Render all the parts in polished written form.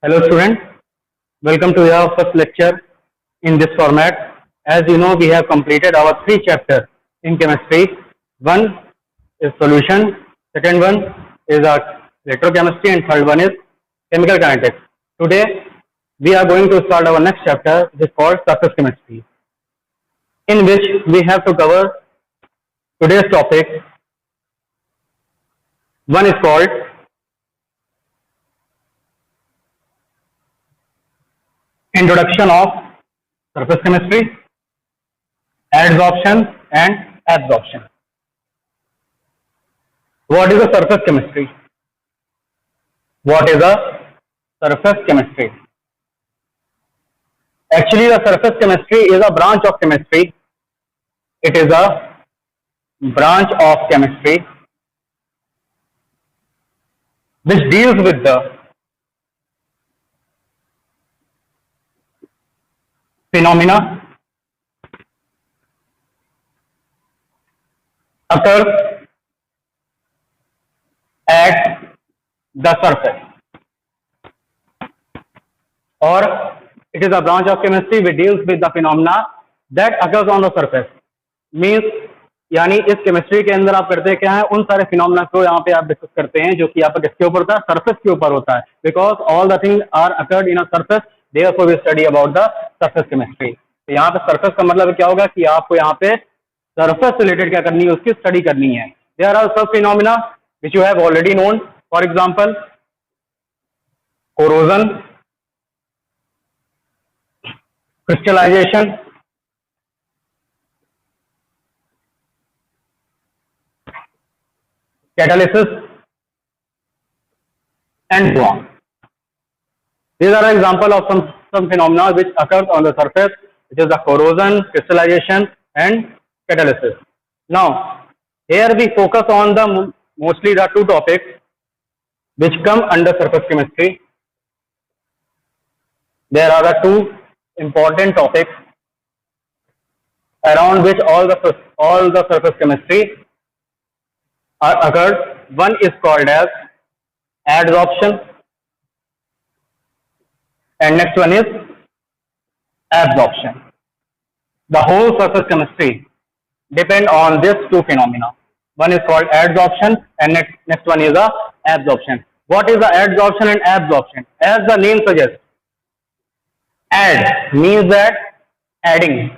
Hello students, welcome to your first lecture in this format. As you know, we have completed our three chapters in chemistry. One is solution, second one is electrochemistry, and third one is chemical kinetics. Today we are going to start our next chapter, which is called surface chemistry, in which we have to cover today's topic. One is called introduction of surface chemistry, adsorption and absorption. What is a surface chemistry? What is a surface chemistry? Actually, the surface chemistry is a branch of chemistry. It is a branch of chemistry which deals with the phenomena occurs at the surface, or it is a branch of chemistry which deals with the phenomena that occurs on the surface. Means यानी इस chemistry के अंदर आप करते क्या है, उन सारे फिनोमेना को यहाँ पे आप डिस्कस करते हैं जो कि यहाँ पर किसके ऊपर होता है, सरफेस के ऊपर होता है. Because all the thing are occurred in a surface, therefore we study about the surface chemistry. तो यहाँ पे सरफेस का मतलब क्या होगा कि आपको यहाँ पे सरफेस रिलेटेड क्या करनी है, उसकी स्टडी करनी है. देयर आर सब phenomena which you have already known. For example corrosion, crystallisation, catalysis and so on. These are example of some phenomena which occurs on the surface, which is the corrosion, crystallization and catalysis. Now here we focus on the mostly the two topics which come under surface chemistry. There are the two important topics around which all the surface chemistry are occurred. One is called as adsorption and next one is absorption. The whole surface chemistry depend on these two phenomena. One is called adsorption and next one is the absorption. What is the adsorption and absorption? As the name suggests, add means that adding.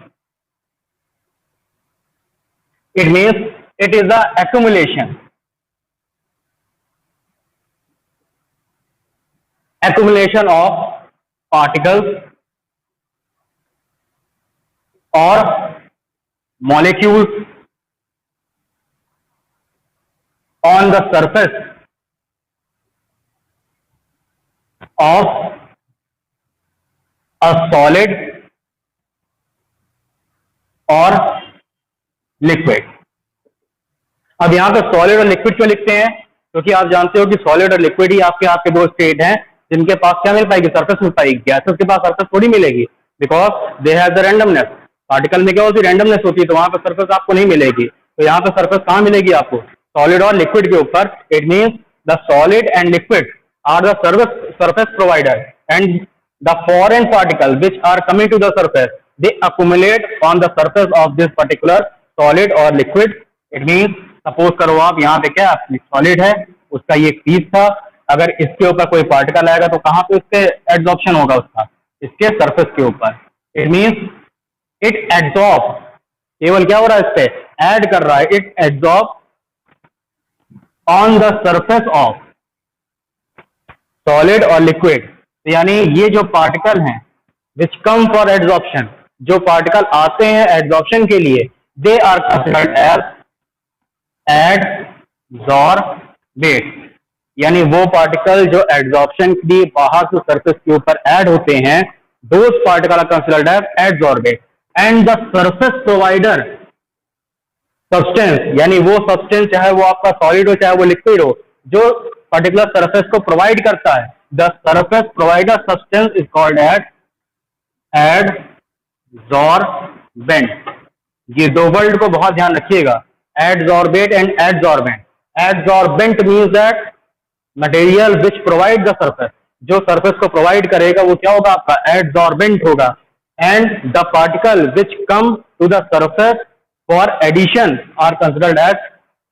It means it is the accumulation of particles or molecules on the surface of a solid or liquid. अब यहाँ पे solid और liquid क्यों लिखते हैं? क्योंकि आप जानते हो कि सॉलिड और लिक्विड ही आपके दो स्टेट हैं जिनके पास क्या मिल पाएगी, सरफेस मिल पाएगी. गैसेस के पास सरफेस थोड़ी मिलेगी, because they have the randomness. Particle में क्या होती है, रैंडमनेस होती है, तो वहां पर सरफेस आपको नहीं मिलेगी. तो यहाँ पे सरफेस कहाँ मिलेगी आपको? सॉलिड और लिक्विड के ऊपर. It means the solid and liquid are the surface provider and the foreign particles which are coming to the surface, they accumulate on the surface of this particular solid or liquid. It means suppose करो आप यहाँ पे क्या solid है, उसका ये piece था, अगर इसके ऊपर कोई पार्टिकल आएगा तो कहाँ पे उसके एड्सॉर्प्शन होगा, उसका इसके सरफेस के ऊपर. इट मीन्स इट एड्सॉर्ब, केवल क्या हो रहा है, इस पे ऐड कर रहा है, it adsorb on the surface of solid और लिक्विड. यानी ये जो पार्टिकल हैं विच कम फॉर एड्सॉर्प्शन, जो पार्टिकल आते हैं एड्सॉर्प्शन के लिए, दे आर कंसिडर्ड एज एडसॉर्बेट. यानी वो पार्टिकल जो एड्सॉर्प्शन के लिए बाहर से सरफेस के ऊपर ऐड होते हैं, those particle are considered as adsorbate. And the surface provider substance, यानी वो सब्सटेंस चाहे वो आपका सॉलिड हो चाहे वो लिक्विड हो, जो पर्टिकुलर सरफेस को प्रोवाइड करता है, the surface provider substance is called as adsorbent. ये दो वर्ड को बहुत ध्यान रखिएगा, adsorbate and adsorbent. Adsorbent means that material which provide the surface. जो सरफेस को प्रोवाइड करेगा वो क्या होगा आपका, एडसॉर्बेंट होगा। And the particle which come to the surface for addition are considered as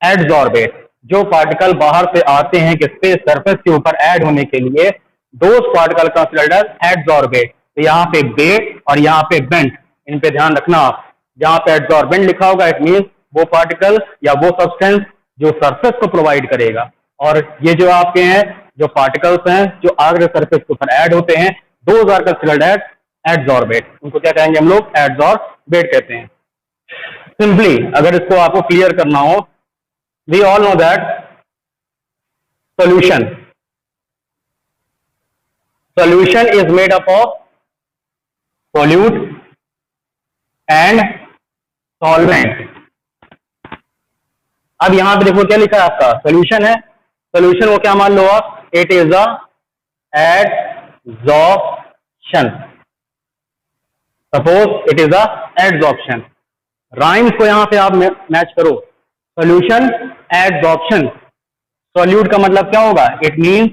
adsorbate. जो पार्टिकल बाहर से आते हैं किसपे, सरफेस के ऊपर ऐड होने के लिए, those particle considered as adsorbate. तो यहाँ पे बेट और यहाँ पे बेंट, इन पे ध्यान रखना आप। जहां पे एडसॉर्बेंट लिखा होगा इट मींस वो पार्टिकल या वो सब्सटेंस जो सरफेस को प्रोवाइड करेगा, और ये जो आपके हैं जो पार्टिकल्स हैं जो आगे सरफेस के ऊपर ऐड होते हैं, दोज आर कंसिडर्ड एज एडसॉर्बेट। उनको क्या कहेंगे हम लोग, एडसॉर्बेट कहते हैं। सिंपली अगर इसको आपको क्लियर करना हो, we all know that solution is made up of solute and solvent। अब यहां पे देखो क्या लिखा है आपका, सोल्यूशन है। सोल्यूशन को क्या मान लो आप, it is a adsorption. Suppose it is a adsorption. Rhymes को यहां पे आप मैच करो, सोल्यूशन एडसॉर्प्शन। सॉल्यूट का मतलब क्या होगा, it means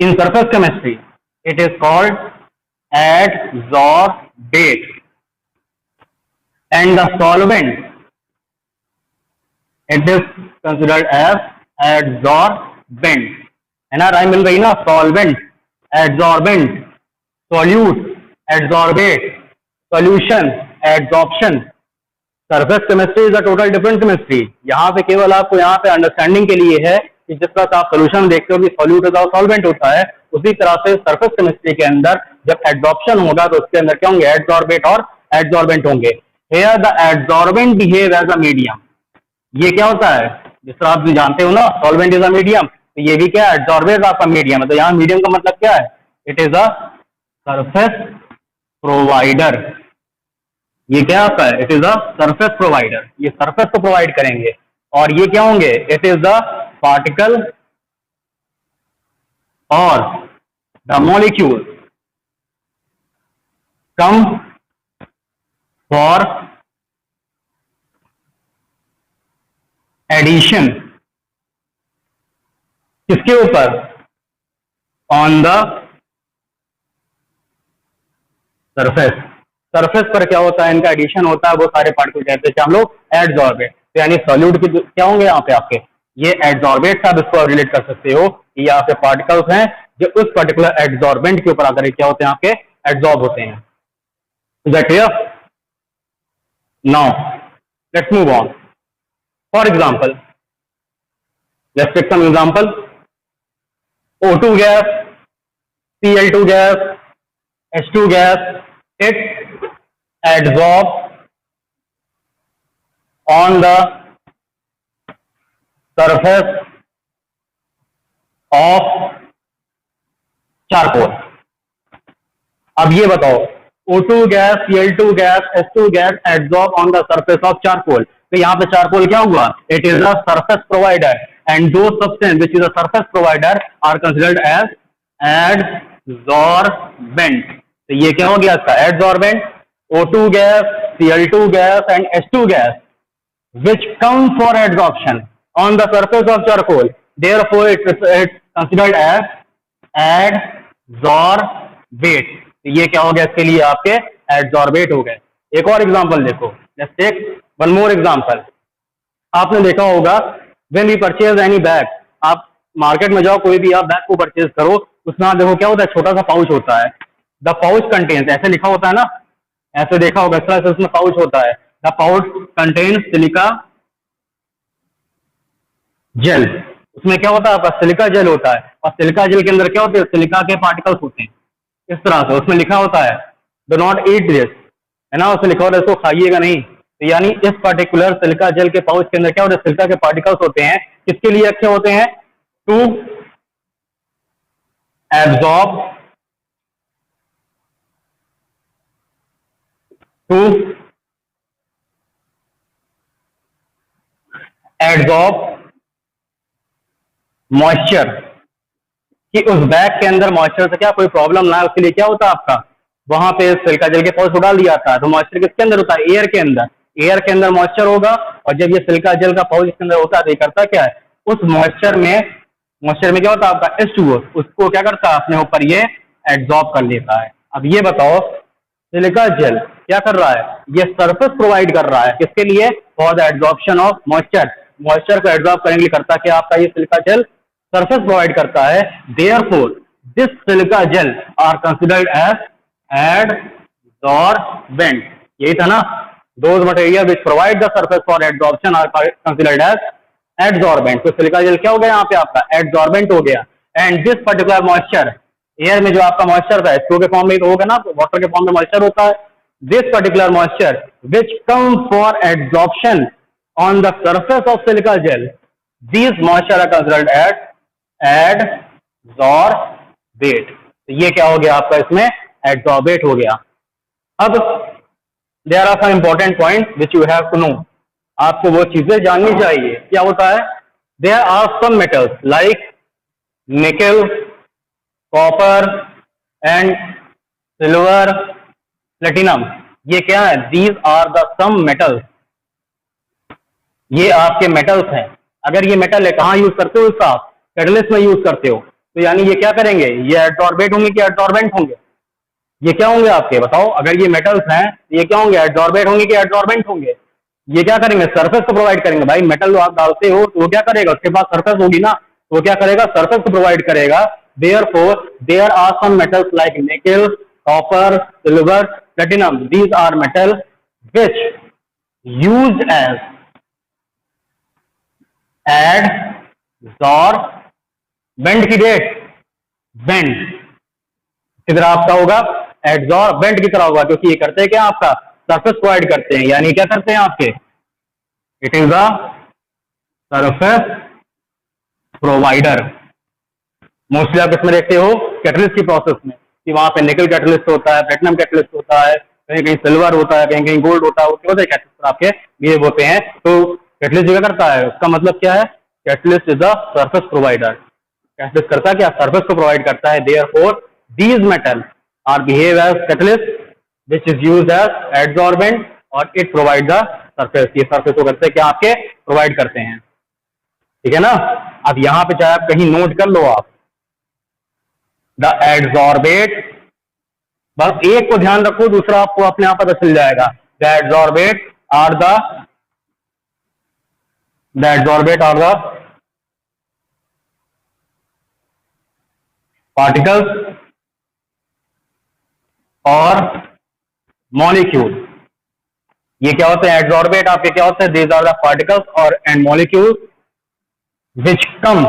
in surface chemistry it is called adsorbate, and the solvent it is considered as adsorbent. है ना, राइम मिल रही ना, solvent, adsorbent, solute, adsorbate, solution, adsorption. Surface chemistry is a total different chemistry. यहाँ पे केवल आपको यहाँ पे अंडरस्टैंडिंग के लिए है कि जिस तरह से आप सोल्यूशन देखते हो कि सॉल्यूट होता है, सॉल्वेंट होता है, उसी तरह से सरफेस केमिस्ट्री के अंदर जब एडसॉर्प्शन होगा तो उसके अंदर क्या होंगे, एडसॉर्बेट और एडसॉर्बेंट होंगे। Here the adsorbent behave as a medium. ये क्या होता है, जिस तरह आप जानते हो ना, सॉल्वेंट इज अ मीडियम, तो ये भी क्या है, एडसॉर्बेट आपका मीडियम है। तो यहाँ मीडियम का मतलब क्या है, it is a surface provider. ये क्या होता है, it is a surface provider, ये सरफेस को प्रोवाइड करेंगे। और ये क्या होंगे, इट इज द पार्टिकल और the molecule come for addition, किसके ऊपर, ऑन द सरफेस। सरफेस पर क्या होता है, इनका एडिशन होता है, वो सारे पार्टिकल कहते हैं हम लोग एडसॉर्बेट। तो यानी सॉल्यूट की क्या होंगे यहाँ पे आपके, ये एडसॉर्बेट आप इसको रिलेट कर सकते हो, ये आपके पार्टिकल्स हैं जो उस पर्टिकुलर एडसॉर्बेंट के ऊपर आकर क्या होते हैं, आपके एडसॉर्ब होते हैं। Is that clear? Now let's move on. For example, let's take some example. O2 gas, Cl2 gas, H2 gas, it adsorbs on the surface of charcoal। अब ये बताओ, O2 gas, Cl2 gas, H2 gas adsorb on the surface of charcoal। तो यहाँ पे charcoal क्या हुआ, it is a surface provider, and those substance which is a surface provider are considered as adsorbent. तो ये क्या हो गया इसका, adsorbent. O2 gas, Cl2 gas and H2 gas which come for adsorption on the surface of charcoal, therefore it's considered as adsorbate। ये क्या हो गया, इसके लिए आपके एडसॉर्बेट हो गए। एक और एग्जांपल देखो, let's take one more example. आपने देखा होगा when we purchase any bag, आप मार्केट में जाओ, कोई भी आप बैग को परचेज करो, उसमें आप देखो क्या होता है, छोटा सा पाउच होता है। द पाउच कंटेन्स, ऐसे लिखा होता है ना, ऐसे देखा होगा, इस तरह से उसमें पाउच होता है। The pouch contains silica gel. उसमें क्या होता है आपका, सिलिका जेल होता है, और सिलिका जेल के अंदर क्या होते हैं, सिलिका के पार्टिकल्स होते हैं। इस तरह से उसमें लिखा होता है डो नॉट ईट दिस, है ना, उसमें लिखा होता है इसको खाइएगा नहीं। तो यानी इस पर्टिकुलर सिलिका जेल के पाउच के अंदर क्या होता है, सिलिका के पार्टिकल्स होते हैं। किसके लिए अच्छे होते हैं, to absorb, to absorb moisture, कि उस बैग के अंदर मॉइस्चर से क्या कोई प्रॉब्लम ना है, उसके लिए क्या होता है आपका, वहां पे सिलिका जेल के पाउच को डाल दिया जाता है। तो मॉइस्चर किसके अंदर होता है, एयर के अंदर। एयर के अंदर मॉइस्चर होगा, और जब ये सिलिका जेल का पाउच इसके अंदर होता है तो ये करता क्या है, उस मॉइस्चर में मॉइस्चर में क्या होता है आपका H2O, उसको क्या करता है अपने ऊपर ये एब्जॉर्ब कर लेता है। अब ये बताओ सिलिका जेल क्या कर रहा है, ये सरफेस प्रोवाइड कर रहा है किसके लिए, for the absorption of moisture, moisture को एब्जॉर्ब करने के लिए करता क्या आपका ये सिलिका जेल, सरफेस प्रोवाइड करता है। Therefore this silica gel are considered as adsorbent, यही था ना, those material which provide the surface for absorption are considered as adsorbent. तो सिलिका जेल क्या हो गया यहाँ पे आपका एडसॉर्बेंट हो गया। And this particular moisture, air में जो आपका मॉइस्चर था H2O के फॉर्म में तो होगा ना, वाटर के फॉर्म में मॉइस्चर होता है। This particular moisture which come for absorption on the surface of silica gel, these moisture are considered as adsorbate. तो ये क्या हो गया आपका इसमें एडसॉर्बेट हो गया। अब there are some important point which you have to know, आपको वो चीजें जाननी चाहिए। क्या होता है, there are some metals like nickel, copper and silver, platinum, ये क्या है, these are the some metals, ये आपके मेटल्स हैं। अगर ये मेटल है कहाँ यूज करते हो इसका, आप कैटलिस्ट में यूज करते हो, तो यानी ये क्या करेंगे, ये एडसॉर्बेट होंगे कि एडसॉर्बेंट होंगे, ये क्या होंगे आपके बताओ, अगर ये मेटल्स हैं ये क्या होंगे, एडसॉर्बेट होंगे कि एडसॉर्बेंट होंगे, ये क्या करेंगे सरफेस को प्रोवाइड करेंगे। भाई मेटल जो आप डालते हो तो वो क्या करेगा, उसके पास सरफेस होगी ना, तो वो क्या करेगा, सरफेस को प्रोवाइड करेगा। Therefore, there are some metals like nickel, copper, silver, platinum. These are metals which used as adsorbent की डेट बेंड की तरह आपका होगा, एडसॉर्बेंट की तरह होगा, क्योंकि ये करते हैं क्या आपका सरफेस प्रोवाइड करते हैं, यानी क्या करते हैं आपके, it is the surface provider. Mostly आप इसमें देखते हो कैटलिस्ट की प्रोसेस में कि वहां पे निकल कैटलिस्ट होता है, प्लेटिनम कैटलिस्ट होता है, कहीं कहीं सिल्वर होता है, कहीं कहीं गोल्ड होता है, वो क्या होते हैं कैटलिस्ट आपके बिहेव होते हैं। तो कैटलिस्ट क्या करता है, उसका मतलब क्या है, catalyst is the surface provider, catalyst करता है क्या, सरफेस को प्रोवाइड करता है। Therefore these metal are behave as catalyst which is used as adsorbent और इट प्रोवाइड द सरफेस, ये सरफेस को करते हैं क्या आपके प्रोवाइड करते हैं, ठीक है ना। अब यहां पे चाहे आप कहीं नोट कर लो आप द एडसॉर्बेट, बस एक को ध्यान रखो, दूसरा आपको अपने आप पता चल जाएगा। द एडसॉर्बेट आर द पार्टिकल्स और मॉलिक्यूल, ये क्या होते हैं एडसॉर्बेट आपके क्या होते हैं, दीज आर द पार्टिकल्स और and molecule which come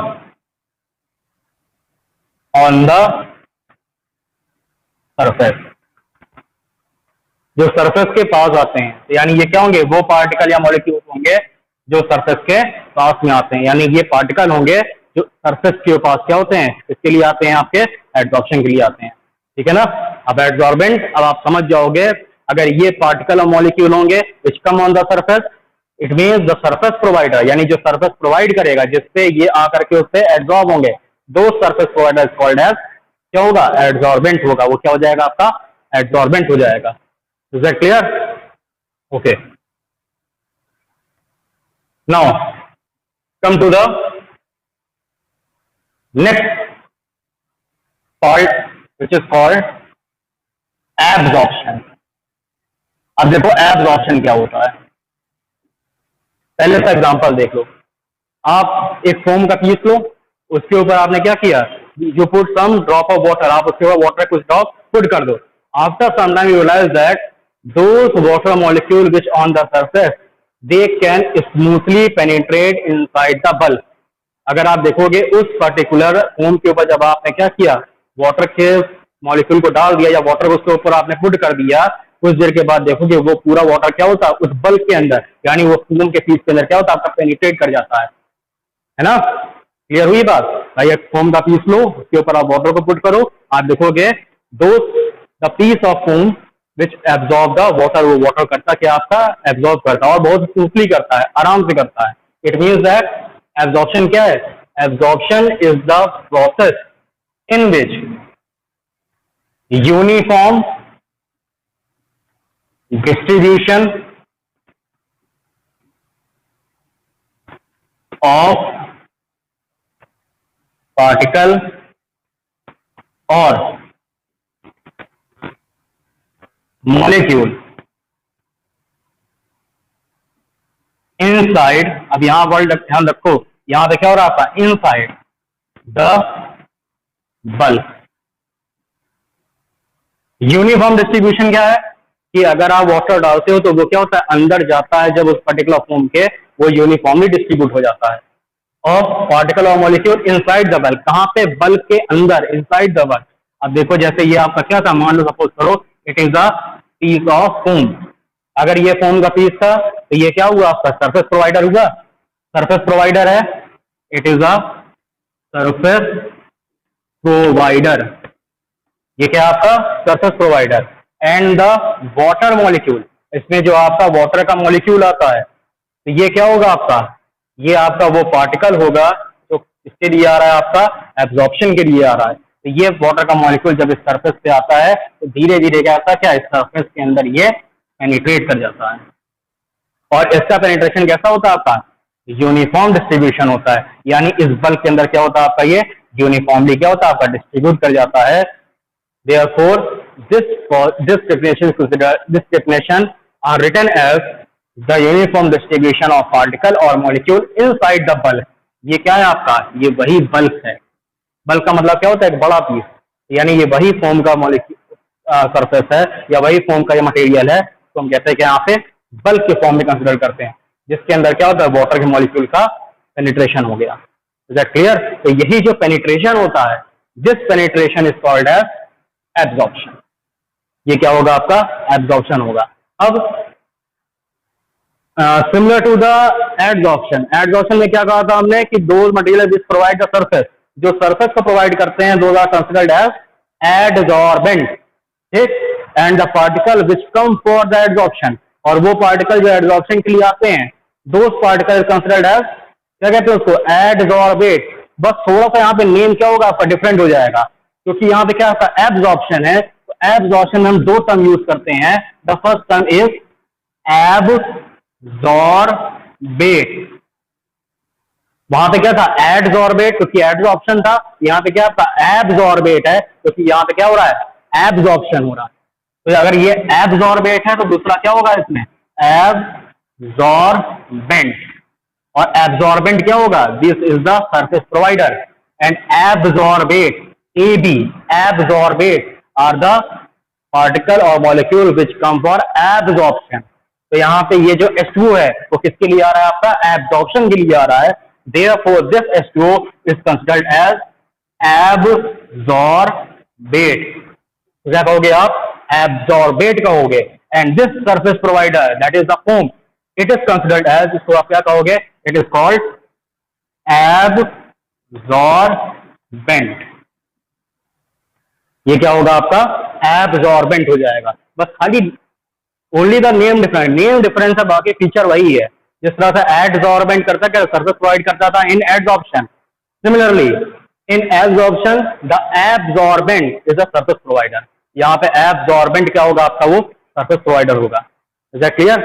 on the surface, जो सरफेस के पास आते हैं, यानी ये क्या होंगे, वो पार्टिकल या मॉलिक्यूल होंगे जो सरफेस के पास में आते हैं, यानी ये पार्टिकल होंगे जो सरफेस के पास क्या होते हैं, इसके लिए आते हैं आपके एडसॉर्प्शन के लिए आते हैं, ठीक है ना। अब एडसॉर्बेंट अब आप समझ जाओगे, अगर ये पार्टिकल और मॉलिक्यूल होंगे which come on the surface, it means the surface provider, यानी जो सरफेस प्रोवाइड करेगा जिससे ये आकर के उससे एब्जॉर्ब होंगे, दो सरफेस प्रोवाइडर कॉल्ड एज क्या होगा, एडसॉर्बेंट होगा, वो क्या हो जाएगा आपका एडसॉर्बेंट हो जाएगा। Is that clear, okay. Now come to the next part which is called absorption. अब देखो एब्जॉर्प्शन क्या होता है, पहले सा एग्जांपल देख लो, आप एक फोम का पीस लो, उसके ऊपर आपने क्या किया, you put some drop of water, आप उसके ऊपर वाटर कुछ ड्रॉप पुट कर दो, after some time you realise that those water molecule which on the surface they can smoothly penetrate inside the bulb. अगर आप देखोगे उस पर्टिकुलर फोम के ऊपर जब आपने क्या किया, वाटर के मॉलिक्यूल को डाल दिया या वाटर को उसके ऊपर आपने पुट कर दिया, कुछ देर के बाद देखोगे वो पूरा वाटर क्या होता है उस बल्ब के अंदर, यानी वो फोम के पीस के अंदर क्या होता है आपका पेनिट्रेट कर जाता है ना। क्लियर हुई बात, भाई एक फोम का पीस लो, उसके ऊपर आप वाटर को पुट करो, आप देखोगे दो the piece of foam which absorb the water, वो वाटर करता क्या आपका एब्जॉर्ब करता है और बहुत स्मूथली करता है, आराम से करता है। इट मीन्स दैट एब्जॉर्प्शन क्या है, absorption is the process in which uniform distribution of particle और मॉलिक्यूल इनसाइड, अब यहां वर्ड ध्यान रखो, यहां पे क्या हो रहा था, inside the bulk. Uniform distribution क्या है कि अगर आप वाटर डालते हो तो वो क्या होता है, अंदर जाता है, जब उस पर्टिकुलर फॉर्म के वो यूनिफॉर्मली डिस्ट्रीब्यूट हो जाता है। और पार्टिकल और मॉलिक्यूल इनसाइड द बल्क, कहां पे, बल्क के अंदर, इनसाइड द बल्क। अब देखो जैसे ये आपका क्या था, मान लो सपोज करो it is a piece of foam, अगर ये फोम का पीस था तो ये क्या हुआ आपका, सरफेस प्रोवाइडर हुआ, सरफेस प्रोवाइडर है, it is a surface provider, ये क्या आपका surface provider. And the water molecule, इसमें जो आपका वाटर का मॉलिक्यूल आता है तो ये क्या होगा आपका, ये आपका वो पार्टिकल होगा जो इसके लिए आ रहा है, आपका एब्जॉर्प्शन के लिए आ रहा है। तो ये वाटर का मॉलिक्यूल जब इस सरफेस पे आता है तो धीरे धीरे क्या आता है, क्या इस सरफेस के अंदर ये पेनिट्रेट कर जाता है। और इसका पेनिट्रेशन कैसा होता है आपका, यूनिफॉर्म डिस्ट्रीब्यूशन होता है, यानी इस बल्क के अंदर क्या होता है आपका, ये यूनिफॉर्मली क्या होता है आपका, डिस्ट्रीब्यूट कर जाता है। Therefore, this definition are written as the uniform distribution of particle or molecule inside the bulk। ये क्या है आपका, ये वही बल्क है। बल्क का मतलब क्या होता है, एक बड़ा पीस, यानी ये वही फॉर्म का मॉलिक्यूल सरफेस है या वही फॉर्म का ये मटेरियल है, तो हम कहते हैं कि यहाँ पे बल्क के फॉर्म में कंसिडर करते हैं, जिसके अंदर क्या होता है, वाटर के मॉलिक्यूल का पेनिट्रेशन हो गया। Is that clear? तो यही जो पेनिट्रेशन होता है, this penetration is called as absorption. ये क्या होगा आपका, एब्जॉर्प्शन होगा। अब similar to the adsorption, adsorption में क्या कहा था हमने कि those material which provide the surface, जो सरफेस को प्रोवाइड करते हैं, those are considered as adsorbent, ठीक। And the particle which come for the adsorption, और वो पार्टिकल जो एडजॉर्प्शन के लिए आते हैं, दोज पार्टिकल कंसिडर्ड एज, क्या कहते हैं उसको, एडजॉर्बेट। बस थोड़ा सा यहाँ पे नेम क्या होगा आपका, डिफरेंट हो जाएगा, क्योंकि यहाँ पे क्या होता है, एब्जॉर्प्शन है, तो एब्जॉर्प्शन में हम दो टर्म यूज करते हैं। The first term is absorbent, वहां पे क्या था, एडजॉर्बेट, क्योंकि एडजॉर्प्शन था, यहाँ पे क्या था, एब्जॉर्बेट है, क्योंकि यहाँ पे क्या हो रहा है, एब्जॉर्प्शन हो रहा है। तो अगर ये एब्जॉर्बेट है तो दूसरा क्या होगा इसमें, एब्जॉर्बेंट, और एब्जॉर्बेंट क्या होगा, this is the surface provider, and absorbent, AB, absorbate are the particle or molecule which come for absorption। तो यहाँ पे ये जो H2O है वो किसके लिए आ रहा है आपका, absorption के लिए आ रहा है। Therefore this H2O is considered as absorbate। क्या कहोगे आप, absorbate कहोगे। And this surface provider, that is the foam, it is considered as, इसको आप क्या कहोगे, it is called absorbent। ये क्या होगा आपका, एब्जॉर्बेंट हो जाएगा। बस खाली only the name different, name difference है, बाकी फीचर वही है। जिस तरह से एडजॉर्बेंट करता है, सरफेस प्रोवाइड करता था in adsorption, similarly in absorption the absorbent is a surface provider. यहाँ पे एब्जॉर्बेंट क्या होगा आपका, वो सरफेस प्रोवाइडर होगा। Is that clear?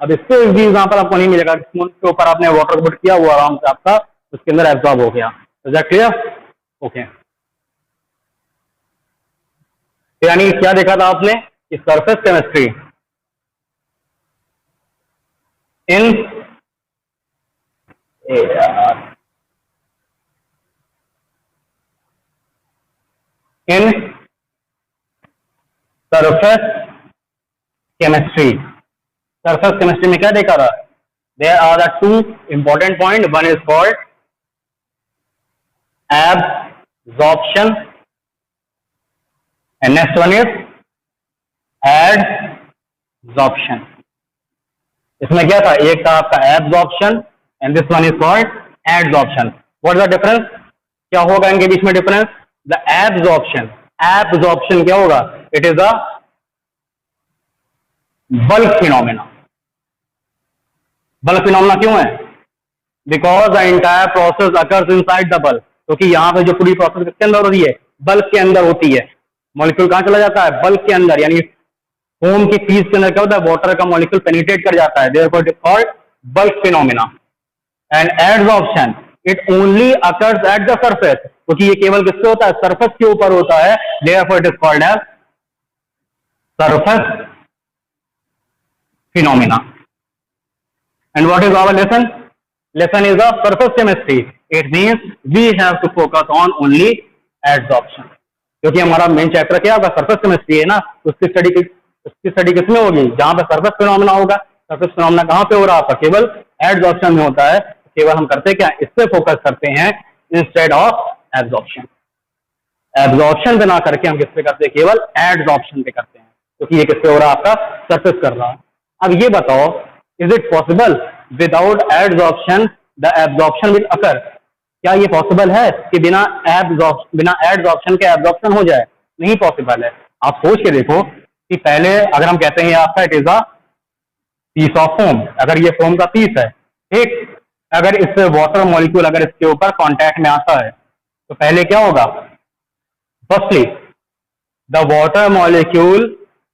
अब इससे भी एग्जाम्पल आपको नहीं मिलेगा, के ऊपर आपने वाटर पुट किया, वो आराम से आपका उसके अंदर एब्जॉर्ब हो गया। Is that clear? ओके। यानी क्या देखा था आपने कि surface chemistry in surface chemistry, surface chemistry में क्या देखा था, there are the two important point, one is called absorption and next one is adsorption। इसमें क्या था, एक था आपका absorption and this one is called adsorption. What is the difference, क्या होगा इनके बीच में डिफरेंस, द एब्जॉर्प्शन क्या होगा, it is a bulk phenomena. Bulk phenomena क्यों है, because the entire process occurs inside the bulk, क्योंकि यहाँ पे जो पूरी प्रोसेस किसके अंदर होती है, बल्क के अंदर होती है। मॉलिक्यूल कहां चला जाता है, बल्क के अंदर, यानी फोम की पीस के अंदर क्या होता है, वाटर का मॉलिक्यूल पेनिट्रेट कर जाता है, therefore it is called bulk phenomena. And adsorption, it only occurs at the surface, क्योंकि ये केवल किससे होता है, सरफेस के ऊपर होता है, therefore it is called as surface phenomena. And what is our lesson? Lesson is of surface chemistry. It means we have to focus on only adsorption. क्योंकि हमारा मेन चैप्टर क्या होगा, सरफेस केमिस्ट्री है ना, उसकी स्टडी किसमें होगी, जहां पे सरफेस फिनोमेना होगा। सरफेस फिनोमेना कहां पे हो रहा है, केवल एडसॉर्प्शन में होता है। केवल हम करते क्या, इस पे फोकस करते हैं इंस्टेड ऑफ एब्जॉर्प्शन। एब्जॉर्प्शन पे ना करके हम किस पे करते हैं, केवल एडसॉर्प्शन पे करते हैं, क्योंकि ये किससे हो रहा है, आपका सरफेस कर रहा है। अब ये बताओ, is it possible without adsorption the absorption will occur? क्या ये पॉसिबल है कि बिना एडसॉर्प्शन के एब्जॉर्प्शन हो जाए? नहीं पॉसिबल है। आप सोच के देखो कि पहले अगर हम कहते हैं आपका it is a piece of foam, अगर ये फोम का पीस है, ठीक, अगर इससे वाटर मॉलिक्यूल अगर इसके ऊपर कांटेक्ट में आता है तो पहले क्या होगा, firstly the water molecule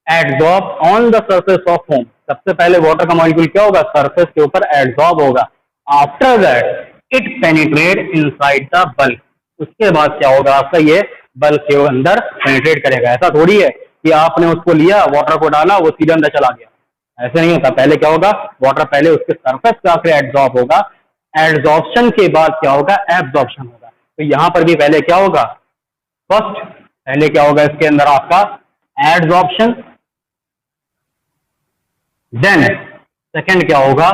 adsorb on the surface of foam. सबसे पहले वाटर का मॉलिक्यूल क्या होगा, सरफेस के ऊपर एडजॉर्ब होगा। After that it penetrate inside the bulk. उसके बाद क्या होगा, आपका ये बल्क के अंदर पेनिट्रेट करेगा। ऐसा थोड़ी है कि आपने उसको लिया, वाटर को डाला, वो सीधे अंदर चला गया, ऐसे नहीं होता। पहले क्या होगा, वाटर पहले उसके सरफेस पे आकर एडजॉर्ब होगा, एडजॉर्प्शन के बाद क्या होगा, एब्जॉर्प्शन होगा। तो यहां पर भी पहले क्या होगा, फर्स्ट पहले क्या होगा इसके अंदर आपका एडजॉर्प्शन, देन सेकंड क्या होगा,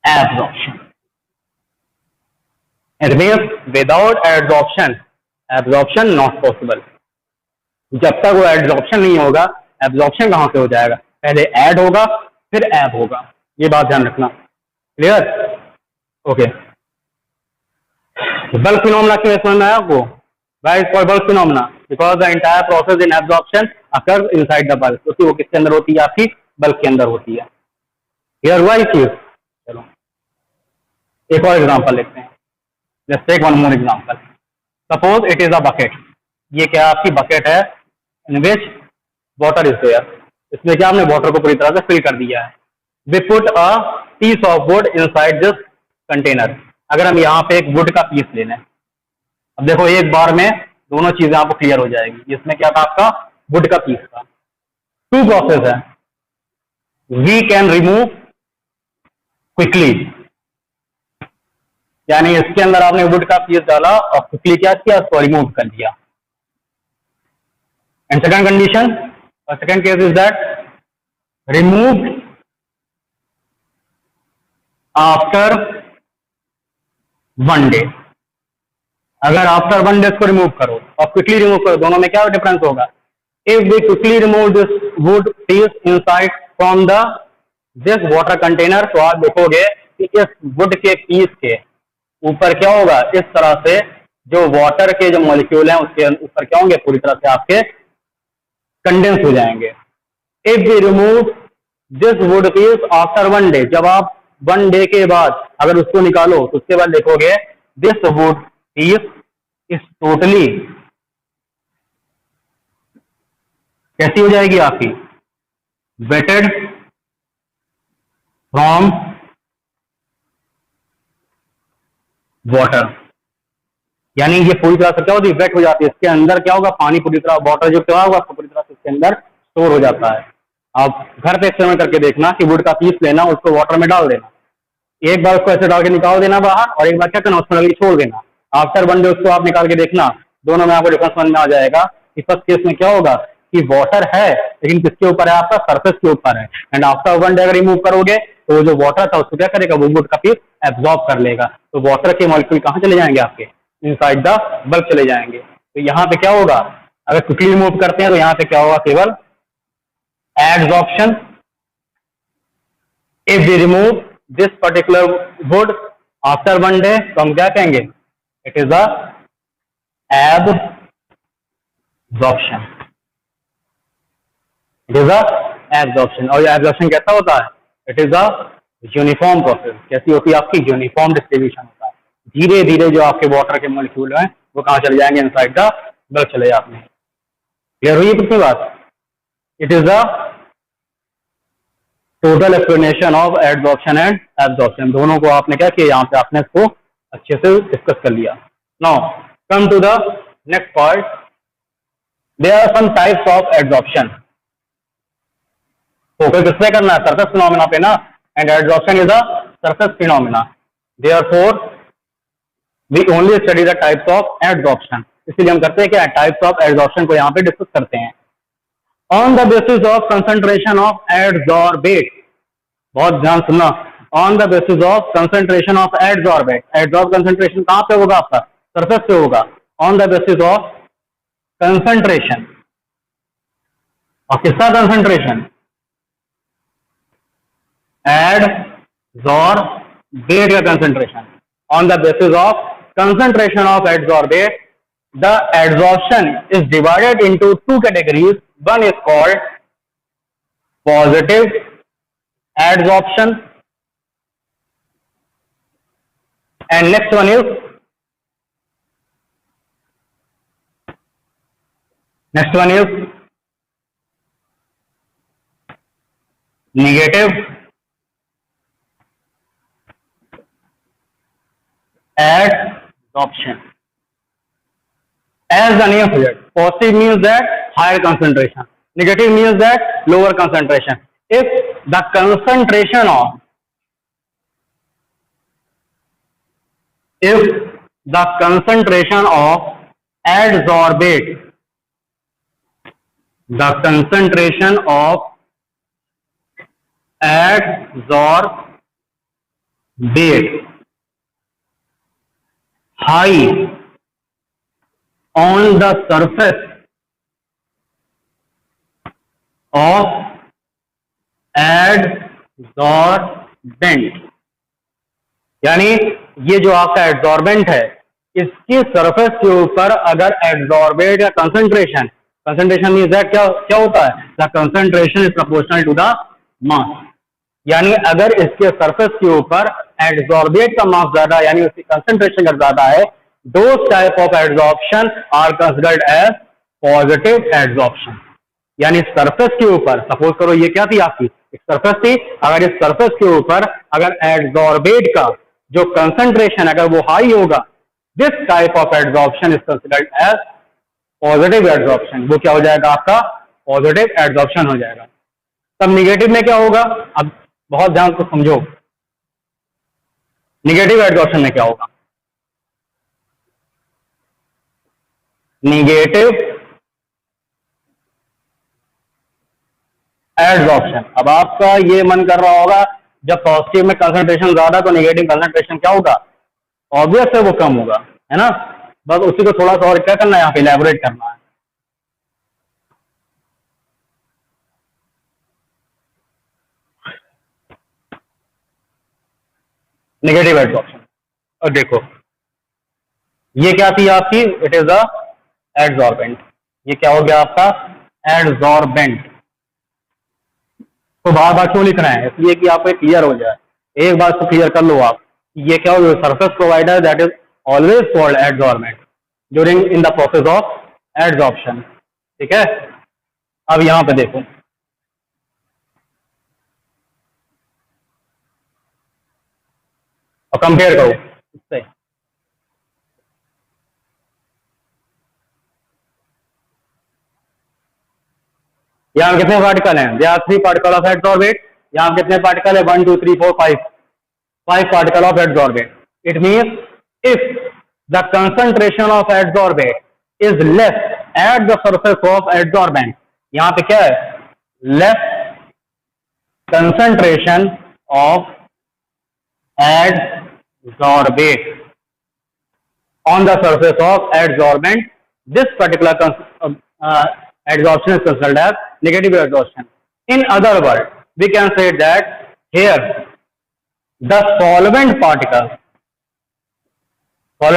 absorption. It means without adsorption absorption not possible. जब तक वो एडजॉर्प्शन नहीं होगा, एब्जॉर्प्शन कहां से हो जाएगा, पहले ऐड होगा फिर एब होगा। ये बात ध्यान रखना, क्लियर, ओके। बल्क फिनोमेना क्यों समझ में आया आपको, why is called bulk phenomena, because the entire process in absorption occurs inside the bulk, क्योंकि वो किसके अंदर होती है, आपकी बल्क के अंदर होती है। क्लियर हुआ ये चीज। चलो एक और एग्जांपल लेते हैं, let's take one more example. Suppose it is a bucket, ये क्या आपकी बकेट है, in which water is there. इसमें क्या हमने वाटर को पूरी तरह से फिल कर दिया है। We put a piece of wood inside this container. अगर हम यहाँ पे एक वुड का पीस ले लें, अब देखो एक बार में दोनों चीजें आपको क्लियर हो जाएगी। इसमें क्या था, आपका वुड का पीस था। टू प्रोसेस है, वी कैन रिमूव क्विकली, यानी इसके अंदर आपने वुड का पीस डाला और क्विकली क्या किया, उसको रिमूव कर दिया। And second condition, second case is that removed after 1 day। अगर आफ्टर 1 day को रिमूव करो और क्विकली रिमूव करो, दोनों में क्या डिफरेंस होगा। If we quickly remove this wood piece inside from the this water container, तो आप देखोगे कि इस वुड के पीस के ऊपर क्या होगा, इस तरह से जो वाटर के जो मॉलिक्यूल हैं उसके ऊपर क्या होंगे, पूरी तरह से आपके कंडेंस हो जाएंगे। If we remove this wood piece after 1 day, जब आप 1 day के बाद अगर उसको निकालो तो उसके बाद देखोगे this wood piece is totally कैसी हो जाएगी, आपकी वेटेड फ्रॉम वाटर, यानी ये पूरी तरह से क्या होती है, वेट हो जाती है। इसके अंदर क्या होगा, पानी पूरी तरह, वाटर जो क्या होगा पूरी तरह से इसके अंदर स्टोर हो जाता है। आप घर पे एक्सपेरिमेंट करके देखना कि वुड का पीस लेना, उसको वाटर में डाल देना, एक बार उसको ऐसे डाल के निकाल देना बाहर, और एक बार क्या करना, उसको लगी छोड़ देना। आफ्टर 1 day उसको आप निकाल के देखना, दोनों में आपको डिफरेंस समझ में आ जाएगा कि फर्स्ट केस में क्या होगा कि वाटर है लेकिन किसके ऊपर है, आपका सरफेस के ऊपर है। एंड आफ्टर 1 day अगर रिमूव करोगे तो जो वाटर था उसको क्या करेगा, वो वुड का पीस एब्जॉर्ब कर लेगा। तो वाटर के मॉलिक्यूल कहाँ चले जाएंगे, आपके इनसाइड द बल्क चले जाएंगे। तो यहाँ पे क्या होगा, अगर क्विकली रिमूव करते हैं तो यहाँ पे क्या होगा, केवल adsorption. If we remove this particular wood after 1 day, तो हम क्या कहेंगे, it is the absorption, it is the absorption. और ये एब्सॉर्प्शन कैसा होता है, it is the uniform process. कैसी होती है, आपकी यूनिफॉर्म डिस्ट्रीब्यूशन होता है। धीरे धीरे जो आपके वाटर के मॉलिक्यूल हैं वो कहाँ चले जाएंगे, इनसाइड द बल्क चले जाते हैं। क्लियर हुई कितनी बात। It is the total explanation of adsorption and absorption. दोनों को आपने क्या किया, यहाँ पे आपने इसको अच्छे से डिस्कस कर लिया। Now come to the next part. There are some types of adsorption. Focus किस पे करना है? सरफेस फिनोमेना पे ना, and adsorption is a surface phenomena. Therefore, we only study the types of adsorption. इसलिए हम करते हैं क्या? टाइप्स ऑफ एडसॉर्प्शन को यहाँ पे डिस्कस करते हैं. On the basis of concentration of adsorbate, बहुत ध्यान सुनना, on the basis of concentration of adsorbate. Adsorb concentration कहाँ पे होगा आपका? सरफेस पे होगा. On the basis of concentration, और किसका कंसंट्रेशन? एडसॉर्बेट का concentration. On the basis of concentration of adsorbate, the adsorption is divided into two categories. One is called positive adsorption and next one is negative adsorption. As the name suggests, positive means that higher concentration, negative means that lower concentration. If the concentration of adsorbate, high on the surface of adsorbent, यानी ये जो आपका एडसॉर्बेंट है, इसकी surface के ऊपर अगर एडसॉर्बेट या कंसंट्रेशन मींस दैट क्या होता है? The concentration is proportional to the mass. यानी अगर इसके सरफेस के ऊपर एडसॉर्बेट का मास ज्यादा, यानी उसकी कंसंट्रेशन अगर ज्यादा है, those type of adsorption are considered as positive adsorption. यानी सरफेस के ऊपर, सपोज करो ये क्या थी आपकी? एक सरफेस थी. अगर इस सरफेस के ऊपर अगर एडसॉर्बेट का जो कंसंट्रेशन अगर वो हाई होगा, this type of adsorption is considered as positive adsorption. वो क्या हो जाएगा? आपका पॉजिटिव एडसॉर्प्शन हो जाएगा. तब निगेटिव में क्या होगा? अब बहुत ध्यान से समझो, निगेटिव एडसॉर्प्शन में क्या होगा? Negative adsorption. अब आपका ये मन कर रहा होगा, जब पॉजिटिव में कंसंट्रेशन ज्यादा तो नेगेटिव कंसंट्रेशन क्या होगा? ऑब्वियस है वो कम होगा, है ना. बस उसी को थोड़ा सा और क्या करना है यहाँ पे? इलैबोरेट करना है. Negative adsorption. और देखो ये क्या थी आपकी? It is a adsorbent. ये क्या हो गया आपका? एडसॉर्बेंट. तो बार बार क्यों लिख रहे हैं? इसलिए कि आपको क्लियर हो जाए. एक बार तो क्लियर कर लो आप. ये क्या हो? Surface provider that is always called adsorbent during in the process of adsorption. ठीक है. अब यहां पे देखो, और कंपेयर करो इससे. यहाँ कितने पार्टिकल हैं? There are 3 particle of adsorbate. यहाँ कितने पार्टिकल है? 1 2 3 4 5 particle of adsorbate. It means if the concentration of adsorbate is less at the surface of adsorbent. यहाँ पे क्या है? Less concentration of adsorbate on the surface of adsorbent, this particular adsorption is considered as negative adsorption. In other words, we can say that here the solvent particles कौन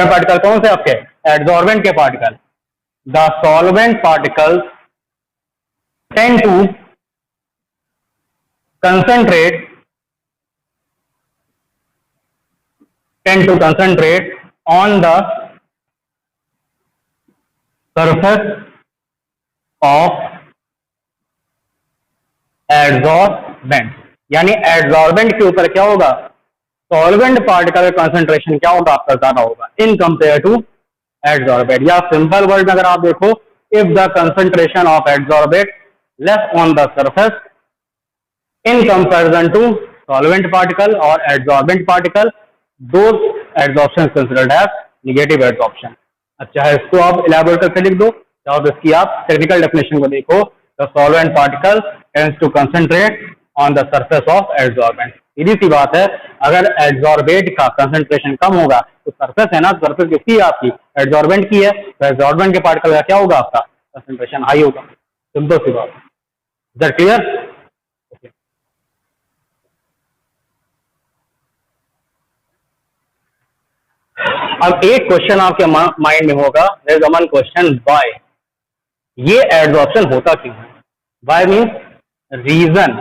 से आपके? adsorbent के particle. The solvent particles tend to concentrate on the surface of adsorbent. यानी एडसॉर्बेंट के ऊपर क्या होगा? Solvent particle concentration क्या होगा? आपका ज्यादा होगा इन कंपेयर टू एडसॉर्बेट, या सिंपल वर्ड में अगर आप देखो, if the concentration of adsorbate less on the surface in comparison to solvent particle or adsorbent particle, those adsorption considered as negative adsorption. अच्छा है, इसको आप इलेबोरेट करके लिख दो, चाहो तो इसकी आप टेक्निकल डेफिनेशन को देखो, the solvent particle tends to concentrate on the surface of adsorbent. सीधी सी बात है, अगर एडसॉर्बेट का कंसंट्रेशन कम होगा तो सरफेस है ना, सरफेस किसकी है आपकी, एडसॉर्बेंट की है, तो एडसॉर्बेंट के पार्टिकल का क्या होगा, आपका कंसंट्रेशन हाई होगा। सिंपल सी बात। Is that clear? अब एक क्वेश्चन आपके माइंड में होगा, there is one question, why, ये एडसॉर्प्शन होता क्यों है? Why means reason